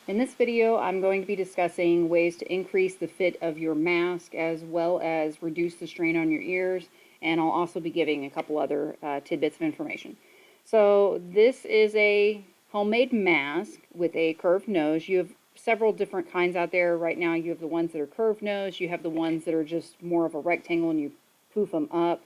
In this video, I'm going to be discussing ways to increase the fit of your mask as well as reduce the strain on your ears, and I'll also be giving a couple other tidbits of information. So this is a homemade mask with a curved nose. You have several different kinds out there right now. You have the ones that are curved nose, you have the ones that are just more of a rectangle and you poof them up.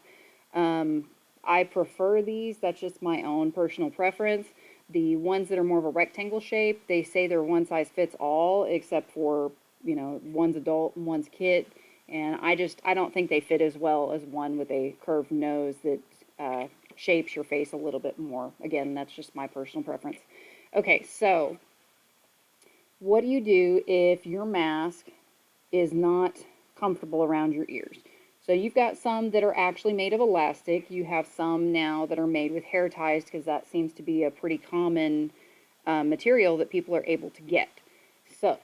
I prefer these, that's just my own personal preference. The ones that are more of a rectangle shape, they say they're one size fits all, except for, one's adult and one's kid. And I don't think they fit as well as one with a curved nose that shapes your face a little bit more. Again, that's just my personal preference. Okay, so what do you do if your mask is not comfortable around your ears? So you've got some that are actually made of elastic. You have some now that are made with hair ties because that seems to be a pretty common material that people are able to get. So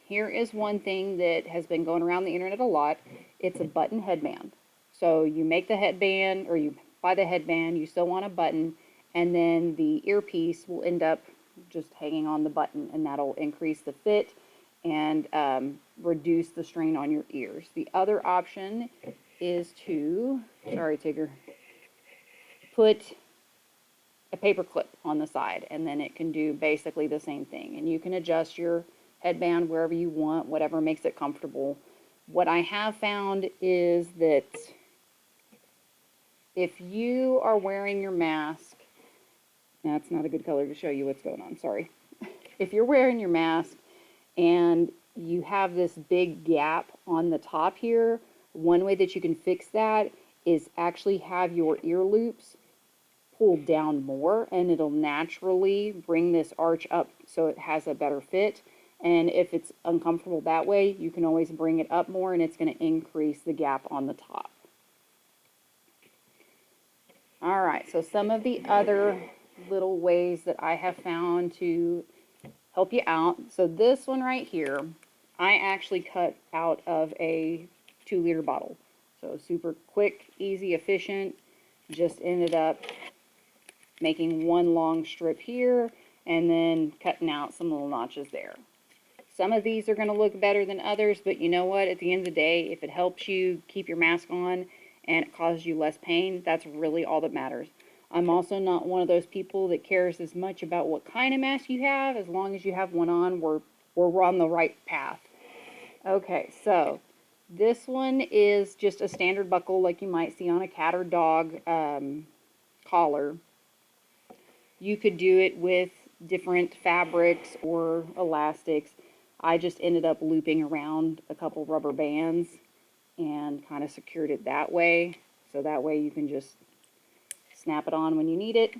here is one thing that has been going around the internet a lot. It's a button headband. So you make the headband, or you buy the headband, you sew on a button, and then the earpiece will end up just hanging on the button, and that'll increase the fit and reduce the strain on your ears. The other option is to, sorry Tigger, put a paper clip on the side, and then it can do basically the same thing. And you can adjust your headband wherever you want, whatever makes it comfortable. What I have found is that if you are wearing your mask, that's not a good color to show you what's going on, sorry. If you're wearing your mask and you have this big gap on the top here, one way that you can fix that is actually have your ear loops pulled down more, and it'll naturally bring this arch up so it has a better fit. And if it's uncomfortable that way, you can always bring it up more, and it's going to increase the gap on the top. All right, so some of the other little ways that I have found to help you out. So this one right here, I actually cut out of a 2-liter bottle. So super quick, easy, efficient. Just ended up making one long strip here and then cutting out some little notches there. Some of these are going to look better than others, but you know what? At the end of the day, if it helps you keep your mask on and it causes you less pain, that's really all that matters. I'm also not one of those people that cares as much about what kind of mask you have. As long as you have one on, we're on the right path. Okay, so this one is just a standard buckle like you might see on a cat or dog collar. You could do it with different fabrics or elastics. I just ended up looping around a couple rubber bands and kind of secured it that way. So that way you can just snap it on when you need it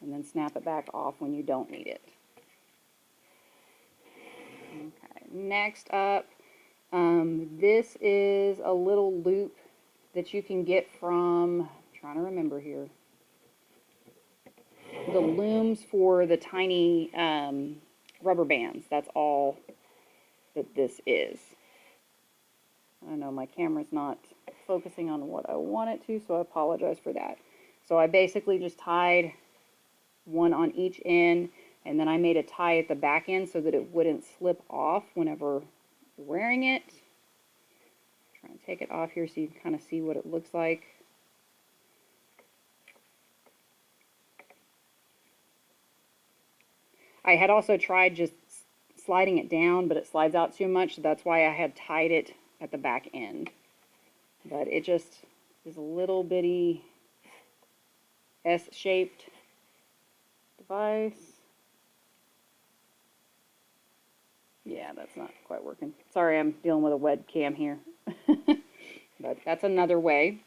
and then snap it back off when you don't need it. Okay, next up, this is a little loop that you can get from, I'm trying to remember here, the looms for the tiny rubber bands. That's all that this is. I know my camera's not focusing on what I want it to, so I apologize for that. So I basically just tied one on each end, and then I made a tie at the back end so that it wouldn't slip off whenever you're wearing it. I'm trying to take it off here so you can kind of see what it looks like. I had also tried just sliding it down, but it slides out too much, so that's why I had tied it at the back end. But it just is a little bitty S-shaped device. Yeah, that's not quite working. Sorry, I'm dealing with a webcam here. But that's another way.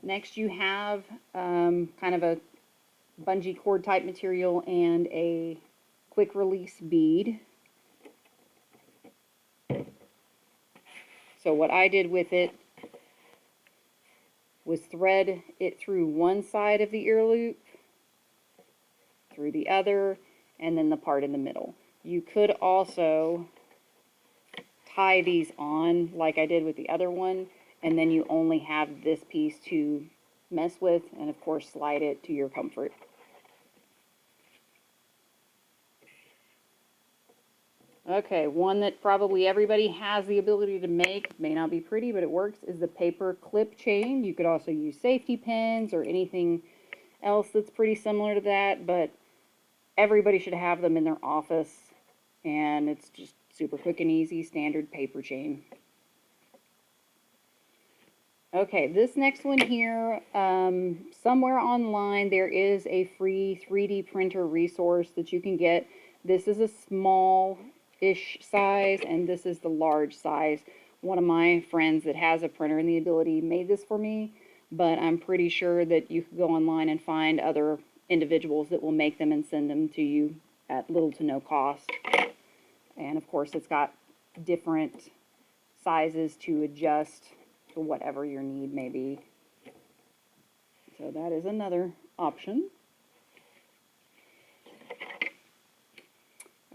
Next, you have kind of a bungee cord type material and a quick release bead. So what I did with it was thread it through one side of the ear loop, through the other, and then the part in the middle. You could also tie these on like I did with the other one, and then you only have this piece to mess with, and of course slide it to your comfort. Okay, one that probably everybody has the ability to make, may not be pretty, but it works, is the paper clip chain. You could also use safety pins or anything else that's pretty similar to that, but everybody should have them in their office, and it's just super quick and easy, standard paper chain. Okay, this next one here, somewhere online there is a free 3D printer resource that you can get. This is a small-ish size, and this is the large size. One of my friends that has a printer and the ability made this for me, but I'm pretty sure that you could go online and find other individuals that will make them and send them to you at little to no cost. And of course, it's got different sizes to adjust to whatever your need may be. So that is another option.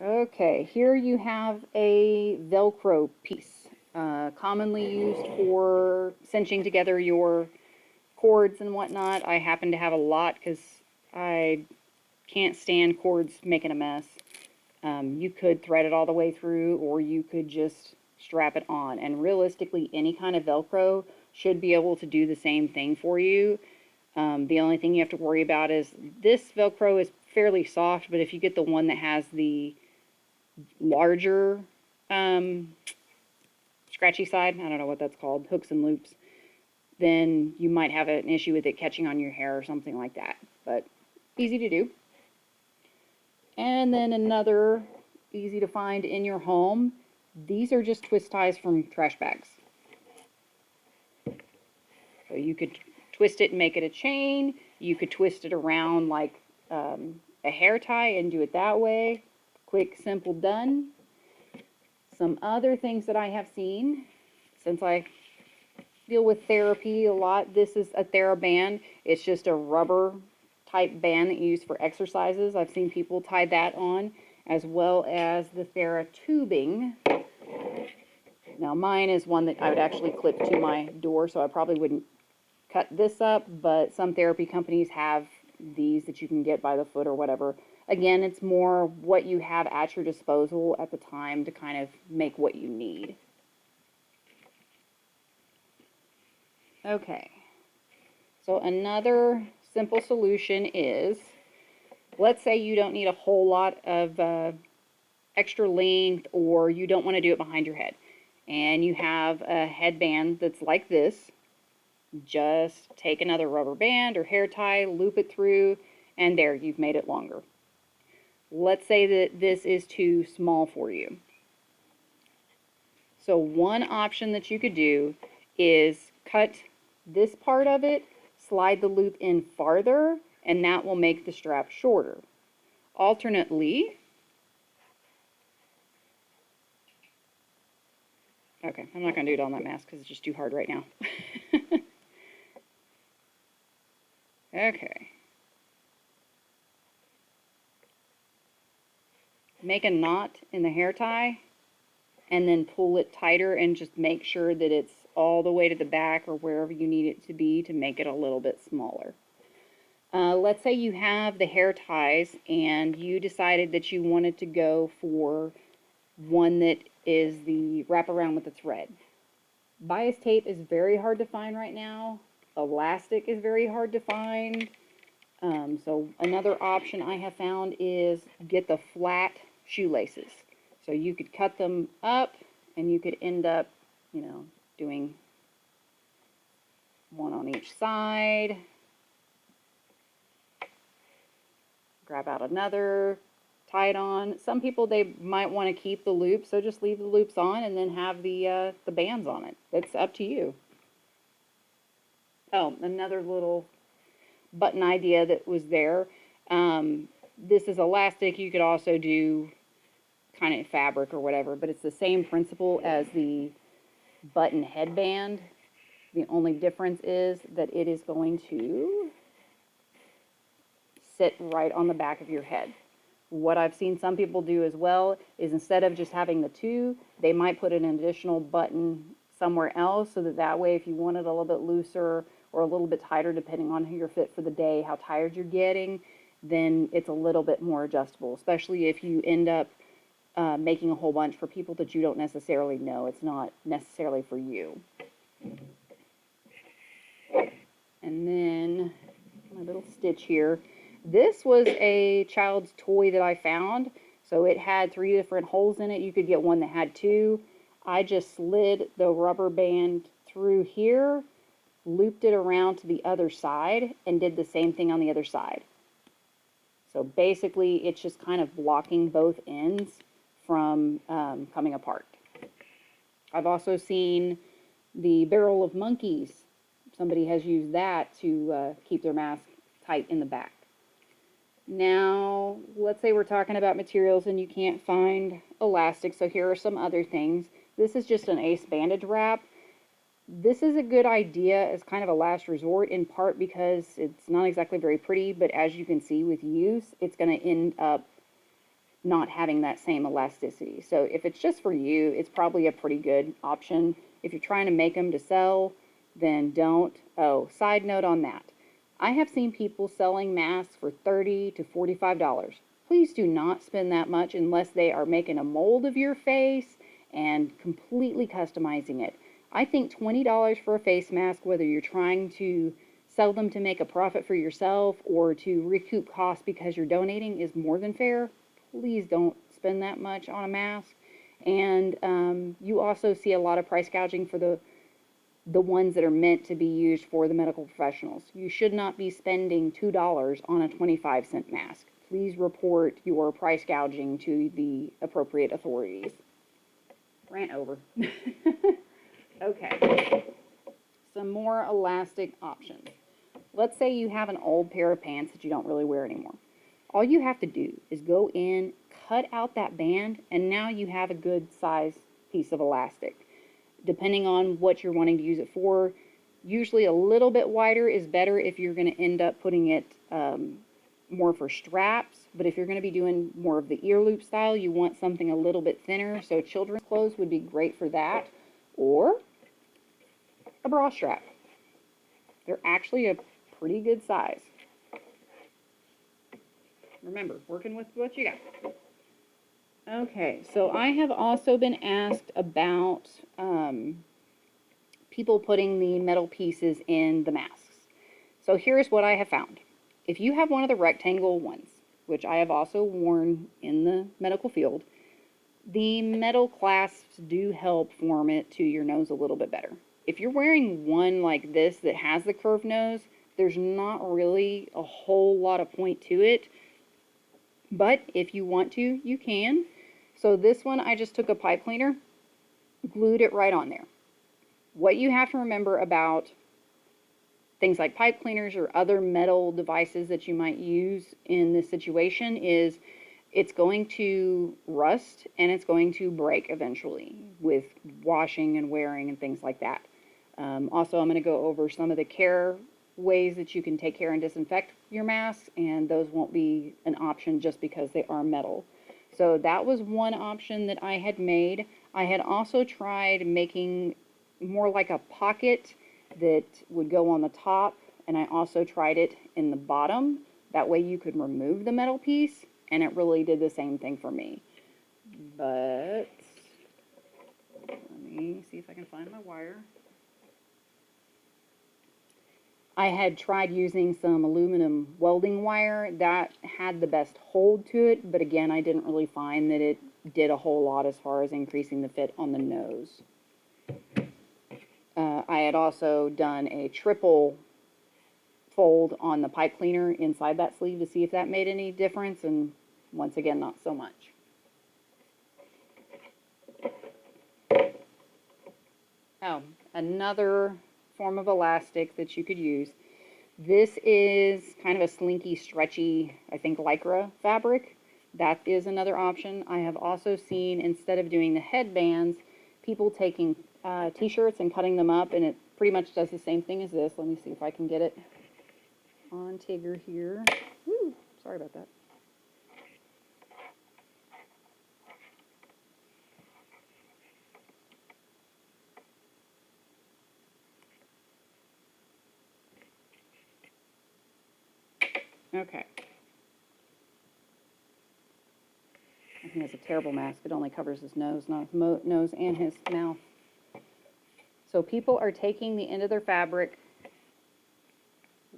Okay, here you have a Velcro piece, commonly used for cinching together your cords and whatnot. I happen to have a lot because I can't stand cords making a mess. You could thread it all the way through, or you could just strap it on. And realistically, any kind of Velcro should be able to do the same thing for you. The only thing you have to worry about is this Velcro is fairly soft, but if you get the one that has the larger scratchy side, I don't know what that's called, hooks and loops, then you might have an issue with it catching on your hair or something like that. But easy to do. And then another easy to find in your home, these are just twist ties from trash bags. So you could twist it and make it a chain. You could twist it around like a hair tie and do it that way. Quick, simple, done. Some other things that I have seen, since I deal with therapy a lot, this is a TheraBand. It's just a rubber type band that you use for exercises. I've seen people tie that on, as well as the TheraTubing. Now mine is one that I would actually clip to my door, so I probably wouldn't cut this up, but some therapy companies have these that you can get by the foot or whatever. Again, it's more what you have at your disposal at the time to kind of make what you need. Okay, so another simple solution is, let's say you don't need a whole lot of extra length, or you don't want to do it behind your head, and you have a headband that's like this. Just take another rubber band or hair tie, loop it through, and there, you've made it longer. Let's say that this is too small for you. So one option that you could do is cut this part of it, slide the loop in farther, and that will make the strap shorter. Alternately, okay, I'm not going to do it on that mask because it's just too hard right now. Okay. Make a knot in the hair tie and then pull it tighter and just make sure that it's all the way to the back or wherever you need it to be to make it a little bit smaller. Let's say you have the hair ties and you decided that you wanted to go for one that is the wraparound with the thread. Bias tape is very hard to find right now. Elastic is very hard to find. So another option I have found is get the flat shoelaces. So you could cut them up and you could end up, you know, doing one on each side. Grab out another, tie it on. Some people, they might want to keep the loops, so just leave the loops on and then have the bands on it. It's up to you. Oh, another little button idea that was there. This is elastic. You could also do kind of fabric or whatever, but it's the same principle as the button headband. The only difference is that it is going to sit right on the back of your head. What I've seen some people do as well is instead of just having the two, they might put an additional button somewhere else so that way if you want it a little bit looser or a little bit tighter depending on who you're fit for the day, how tired you're getting, then it's a little bit more adjustable, especially if you end up making a whole bunch for people that you don't necessarily know. It's not necessarily for you. And then my little stitch here. This was a child's toy that I found. So it had 3 different holes in it. You could get one that had 2. I just slid the rubber band through here, looped it around to the other side, and did the same thing on the other side. So basically, it's just kind of blocking both ends from coming apart. I've also seen the barrel of monkeys. Somebody has used that to keep their mask tight in the back. Now, let's say we're talking about materials and you can't find elastic, so here are some other things. This is just an ace bandage wrap. This is a good idea as kind of a last resort, in part because it's not exactly very pretty, but as you can see with use, it's going to end up not having that same elasticity. So if it's just for you, it's probably a pretty good option. If you're trying to make them to sell, then don't. Oh, side note on that. I have seen people selling masks for $30 to $45. Please do not spend that much unless they are making a mold of your face and completely customizing it. I think $20 for a face mask, whether you're trying to sell them to make a profit for yourself or to recoup costs because you're donating, is more than fair. Please don't spend that much on a mask. And you also see a lot of price gouging for the ones that are meant to be used for the medical professionals. You should not be spending $2 on a 25-cent mask. Please report your price gouging to the appropriate authorities. Rant over. Okay, some more elastic options. Let's say you have an old pair of pants that you don't really wear anymore. All you have to do is go in, cut out that band, and now you have a good size piece of elastic. Depending on what you're wanting to use it for, usually a little bit wider is better if you're going to end up putting it more for straps. But if you're going to be doing more of the ear loop style, you want something a little bit thinner. So children's clothes would be great for that. Or a bra strap. They're actually a pretty good size. Remember, working with what you got. Okay, so I have also been asked about people putting the metal pieces in the masks. So here's what I have found. If you have one of the rectangle ones, which I have also worn in the medical field, the metal clasps do help form it to your nose a little bit better. If you're wearing one like this that has the curved nose, there's not really a whole lot of point to it. But if you want to, you can. So this one, I just took a pipe cleaner, glued it right on there. What you have to remember about things like pipe cleaners or other metal devices that you might use in this situation is it's going to rust and it's going to break eventually with washing and wearing and things like that. Also, I'm going to go over some of the care ways that you can take care and disinfect your masks, and those won't be an option just because they are metal. So that was one option that I had made. I had also tried making more like a pocket that would go on the top, and I also tried it in the bottom. That way you could remove the metal piece, and it really did the same thing for me. But let me see if I can find my wire. I had tried using some aluminum welding wire that had the best hold to it, but again, I didn't really find that it did a whole lot as far as increasing the fit on the nose. I had also done a triple fold on the pipe cleaner inside that sleeve to see if that made any difference, and once again, not so much. Oh, another form of elastic that you could use. This is kind of a slinky, stretchy, I think, Lycra fabric. That is another option. I have also seen, instead of doing the headbands, people taking t-shirts and cutting them up, and it pretty much does the same thing as this. Let me see if I can get it on Tigger here. Woo, sorry about that. Okay. He has a terrible mask. It only covers his nose, not his nose and his mouth. So people are taking the end of their fabric,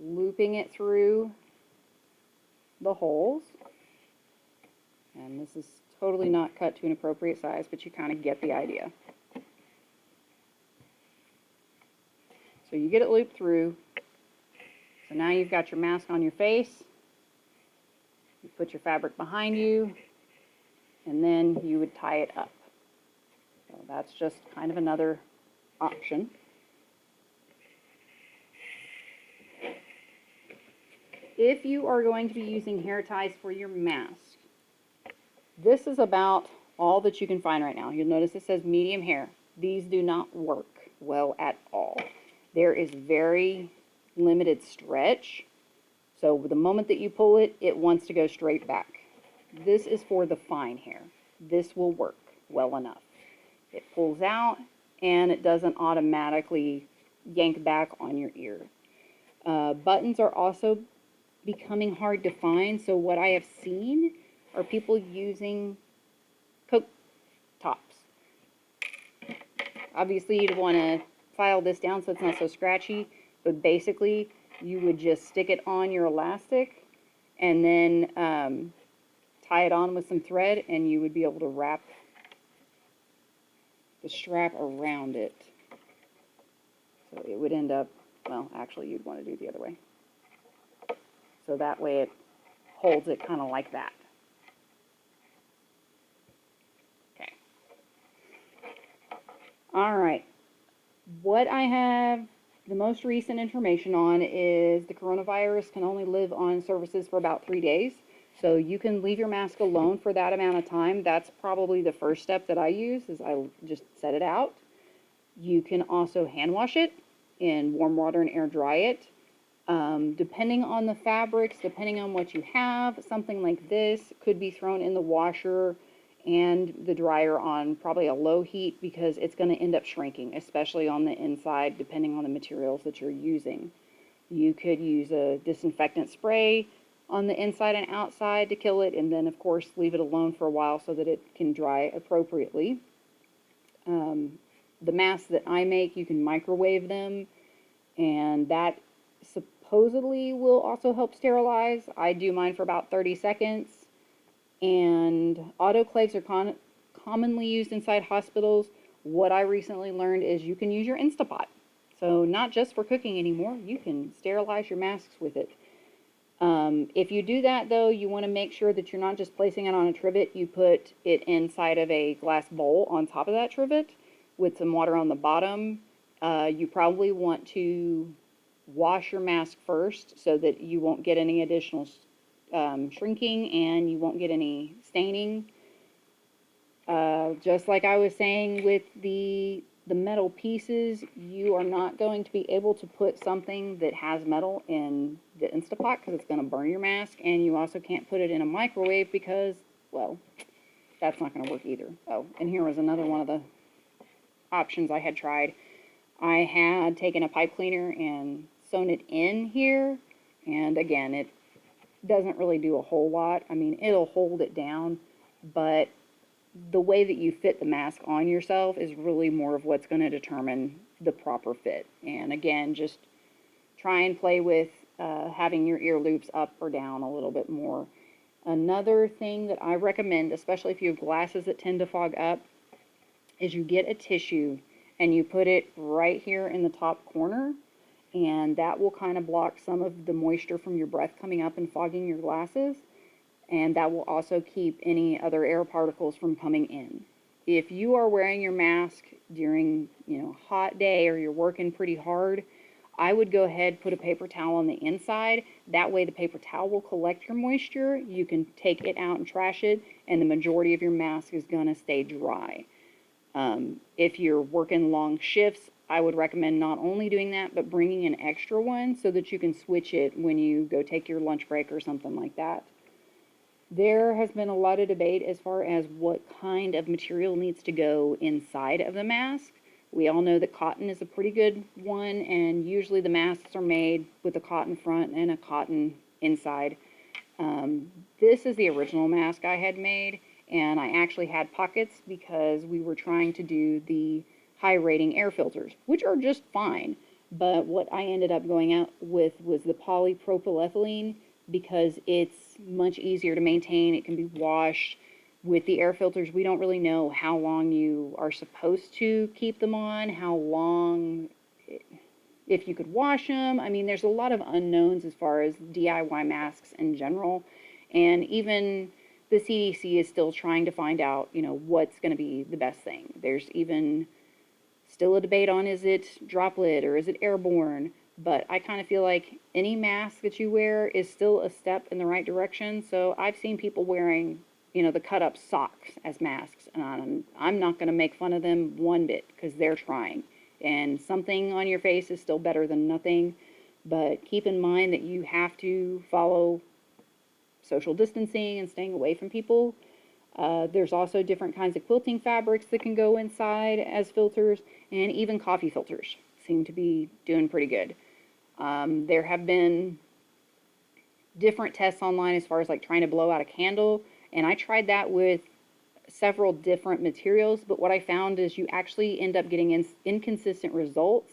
looping it through the holes. And this is totally not cut to an appropriate size, but you kind of get the idea. So you get it looped through. So now you've got your mask on your face. You put your fabric behind you, and then you would tie it up. So that's just kind of another option. If you are going to be using hair ties for your mask, this is about all that you can find right now. You'll notice it says medium hair. These do not work well at all. There is very limited stretch. So the moment that you pull it, it wants to go straight back. This is for the fine hair. This will work well enough. It pulls out and it doesn't automatically yank back on your ear. Buttons are also becoming hard to find. So what I have seen are people using Coke tops. Obviously you'd want to file this down so it's not so scratchy, but basically you would just stick it on your elastic and then tie it on with some thread, and you would be able to wrap the strap around it. So it would end up, well, actually you'd want to do it the other way. So that way it holds it kind of like that. Okay. All right. What I have the most recent information on is the coronavirus can only live on surfaces for about 3 days. So you can leave your mask alone for that amount of time. That's probably the first step that I use, is I just set it out. You can also hand wash it in warm water and air dry it. Depending on the fabrics, depending on what you have, something like this could be thrown in the washer and the dryer on probably a low heat, because it's going to end up shrinking, especially on the inside, depending on the materials that you're using. You could use a disinfectant spray on the inside and outside to kill it, and then of course leave it alone for a while so that it can dry appropriately. The masks that I make, you can microwave them, and that supposedly will also help sterilize. I do mine for about 30 seconds. And autoclaves are commonly used inside hospitals. What I recently learned is you can use your Instapot. So not just for cooking anymore, you can sterilize your masks with it. If you do that though, you want to make sure that you're not just placing it on a trivet. You put it inside of a glass bowl on top of that trivet with some water on the bottom. You probably want to wash your mask first so that you won't get any additional shrinking and you won't get any staining. Just like I was saying with the metal pieces, you are not going to be able to put something that has metal in the Instapot because it's going to burn your mask, and you also can't put it in a microwave because, well, that's not going to work either. Oh, and here was another one of the options I had tried. I had taken a pipe cleaner and sewn it in here, and again, it doesn't really do a whole lot. I mean, it'll hold it down, but the way that you fit the mask on yourself is really more of what's going to determine the proper fit. And again, just try and play with having your ear loops up or down a little bit more. Another thing that I recommend, especially if you have glasses that tend to fog up, is you get a tissue and you put it right here in the top corner, and that will kind of block some of the moisture from your breath coming up and fogging your glasses, and that will also keep any other air particles from coming in. If you are wearing your mask during, hot day, or you're working pretty hard, I would go ahead, put a paper towel on the inside. That way the paper towel will collect your moisture. You can take it out and trash it, and the majority of your mask is going to stay dry. If you're working long shifts, I would recommend not only doing that, but bringing an extra one so that you can switch it when you go take your lunch break or something like that. There has been a lot of debate as far as what kind of material needs to go inside of the mask. We all know that cotton is a pretty good one, and usually the masks are made with a cotton front and a cotton inside. This is the original mask I had made, and I actually had pockets because we were trying to do the high rating air filters, which are just fine. But what I ended up going out with was the polypropylethylene because it's much easier to maintain. It can be washed. With the air filters, we don't really know how long you are supposed to keep them on, how long, if you could wash them. I mean, there's a lot of unknowns as far as DIY masks in general. And even the CDC is still trying to find out, what's going to be the best thing. There's even still a debate on, is it droplet or is it airborne? But I kind of feel like any mask that you wear is still a step in the right direction. So I've seen people wearing, the cut up socks as masks, and I'm not going to make fun of them one bit because they're trying. And something on your face is still better than nothing. But keep in mind that you have to follow social distancing and staying away from people. There's also different kinds of quilting fabrics that can go inside as filters, and even coffee filters seem to be doing pretty good. There have been different tests online as far as like trying to blow out a candle, and I tried that with several different materials, but what I found is you actually end up getting inconsistent results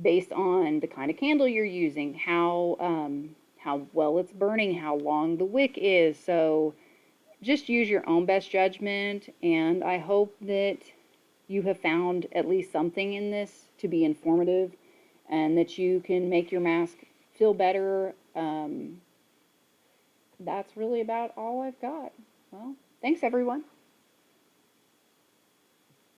based on the kind of candle you're using, how well it's burning, how long the wick is. So just use your own best judgment, and I hope that you have found at least something in this to be informative and that you can make your mask feel better. That's really about all I've got. Well, thanks everyone.